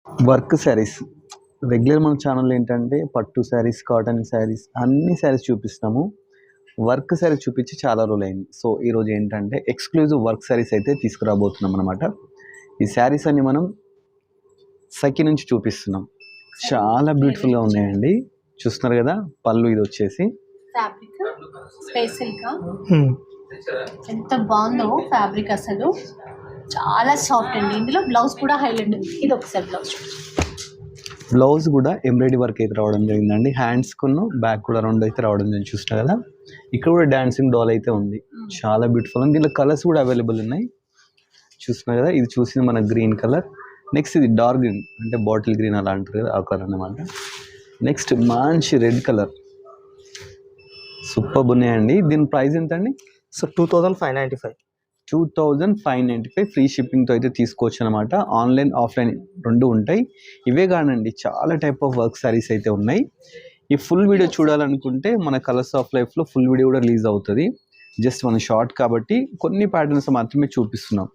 Work saris regular మన channel ఏంటంటే పట్టు శారీస్, కాటన్ శారీస్ అన్ని శారీస్ చూపిస్తాము. వర్క్ శారీస్ చూపించి చాలా రోజులు అయింది. సో ఈరోజు ఏంటంటే ఎక్స్క్లూజివ్ వర్క్ శారీస్ అయితే తీసుకురాబోతున్నాం అనమాట. ఈ శారీస్ అన్ని మనం సఖి నుంచి చూపిస్తున్నాం. చాలా బ్యూటిఫుల్గా ఉన్నాయండి. చూస్తున్నారు కదా, పళ్ళు ఇది వచ్చేసి ఫ్యాబ్రిక్ స్పెషల్గా ఎంత బాగుందో ఫ్యాబ్రిక్, అసలు చాలా సాఫ్ట్ అండి. ఇందులో బ్లౌజ్ కూడా హైలైట్ ఉంది. ఇది ఒకసారి బ్లౌజ్ కూడా ఎంబ్రాయిడరీ వర్క్ అయితే రావడం జరిగిందండి. హ్యాండ్స్ కొను బ్యాక్ కూడా రెండు అయితే రావడం జరిగింది. చూస్తున్నా కదా, ఇక్కడ కూడా డాన్సింగ్ డాల్ అయితే ఉంది. చాలా బ్యూటిఫుల్ ఉంది. దీంట్లో కలర్స్ కూడా అవైలబుల్ ఉన్నాయి. చూస్తున్నా కదా, ఇది చూసింది మన గ్రీన్ కలర్. నెక్స్ట్ ఇది డార్క్ గ్రీన్, అంటే బాటిల్ గ్రీన్ అలా అంటారు కదా, ఆ కలర్ అనమాట. నెక్స్ట్ మంచి రెడ్ కలర్, సూపర్ ఉన్నాయండి. దీని ప్రైస్ ఎంత అండి? సో 2595. 2595 ఫ్రీ షిప్పింగ్తో అయితే తీసుకోవచ్చు అనమాట. ఆన్లైన్ ఆఫ్లైన్ రెండు ఉంటాయి. ఇవే కానండి, చాలా టైప్ ఆఫ్ వర్క్ శారీస్ అయితే ఉన్నాయి. ఈ ఫుల్ వీడియో చూడాలనుకుంటే మన కలర్స్ ఆఫ్ లైఫ్లో ఫుల్ వీడియో కూడా రిలీజ్ అవుతుంది. జస్ట్ మన షార్ట్ కాబట్టి కొన్ని ప్యాటర్న్స్ మాత్రమే చూపిస్తున్నాం.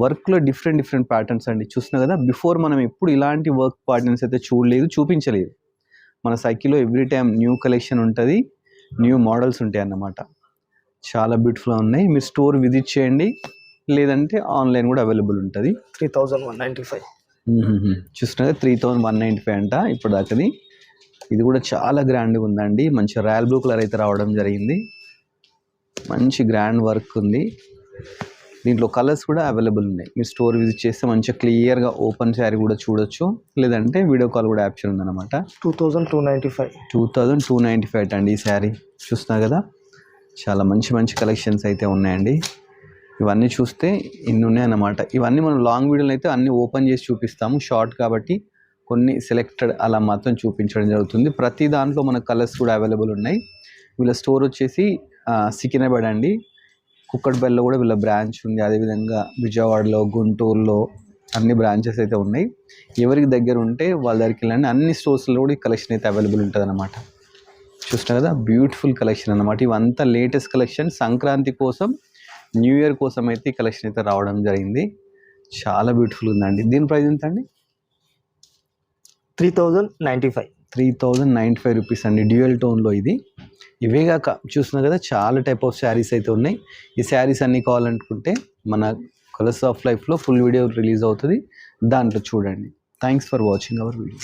వర్క్లో డిఫరెంట్ ప్యాటర్న్స్ అండి. చూస్తున్నా కదా, బిఫోర్ మనం ఎప్పుడు ఇలాంటి వర్క్ ప్యాటర్న్స్ అయితే చూడలేదు, చూపించలేదు. మన సైకిల్లో ఎవ్రీ టైం న్యూ కలెక్షన్ ఉంటుంది, న్యూ మోడల్స్ ఉంటాయి అన్నమాట. చాలా బ్యూటిఫుల్గా ఉన్నాయి. మీరు స్టోర్ విజిట్ చేయండి, లేదంటే ఆన్లైన్ కూడా అవైలబుల్ ఉంటుంది. 3195. చూస్తున్నా 3195 అంట ఇప్పుడు దాకాది. ఇది కూడా చాలా గ్రాండ్గా ఉందండి. మంచి రాయల్ బ్లూ కలర్ అయితే రావడం జరిగింది. మంచి గ్రాండ్ వర్క్ ఉంది. దీంట్లో కలర్స్ కూడా అవైలబుల్ ఉన్నాయి. మీరు స్టోర్ విజిట్ చేస్తే మంచిగా క్లియర్గా ఓపెన్ శారీ కూడా చూడొచ్చు, లేదంటే వీడియో కాల్ కూడా ఆప్షన్ ఉందన్నమాట. 2295 అండి ఈ శారీ. చూస్తున్నారు కదా, చాలా మంచి కలెక్షన్స్ అయితే ఉన్నాయండి. ఇవన్నీ చూస్తే ఇన్ని ఉన్నాయన్నమాట. ఇవన్నీ మనం లాంగ్ వీడియోలో అయితే అన్నీ ఓపెన్ చేసి చూపిస్తాము. షార్ట్ కాబట్టి కొన్ని సెలెక్టెడ్ అలా మాత్రం చూపించడం జరుగుతుంది. ప్రతి దాంట్లో మన కలర్స్ కూడా అవైలబుల్ ఉన్నాయి. వీళ్ళ స్టోర్ వచ్చేసి సికింద్రాబాద్ అండి. కుక్కట్పల్లిలో కూడా వీళ్ళ బ్రాంచ్ ఉంది. అదేవిధంగా విజయవాడలో, గుంటూరులో అన్ని బ్రాంచెస్ అయితే ఉన్నాయి. ఎవరికి దగ్గర ఉంటే వాళ్ళ దగ్గరికి వెళ్ళండి. అన్ని స్టోర్స్లో కూడా ఈ కలెక్షన్ అయితే అవైలబుల్ ఉంటుంది అన్నమాట. చూస్తున్నా కదా, బ్యూటిఫుల్ కలెక్షన్ అన్నమాట. ఇవంతా లేటెస్ట్ కలెక్షన్. సంక్రాంతి కోసం, న్యూ ఇయర్ కోసం అయితే ఈ కలెక్షన్ అయితే రావడం జరిగింది. చాలా బ్యూటిఫుల్ ఉందండి. దీని ప్రైస్ ఎంత అండి? 3095 రూపీస్ అండి. డ్యూయల్ టోన్లో ఇది. ఇవే కాక చూస్తున్నా కదా, చాలా టైప్ ఆఫ్ శారీస్ అయితే ఉన్నాయి. ఈ శారీస్ అన్నీ కావాలనుకుంటే మన కలర్స్ ఆఫ్ లైఫ్లో ఫుల్ వీడియో రిలీజ్ అవుతుంది, దాంట్లో చూడండి. Thanks for watching our video.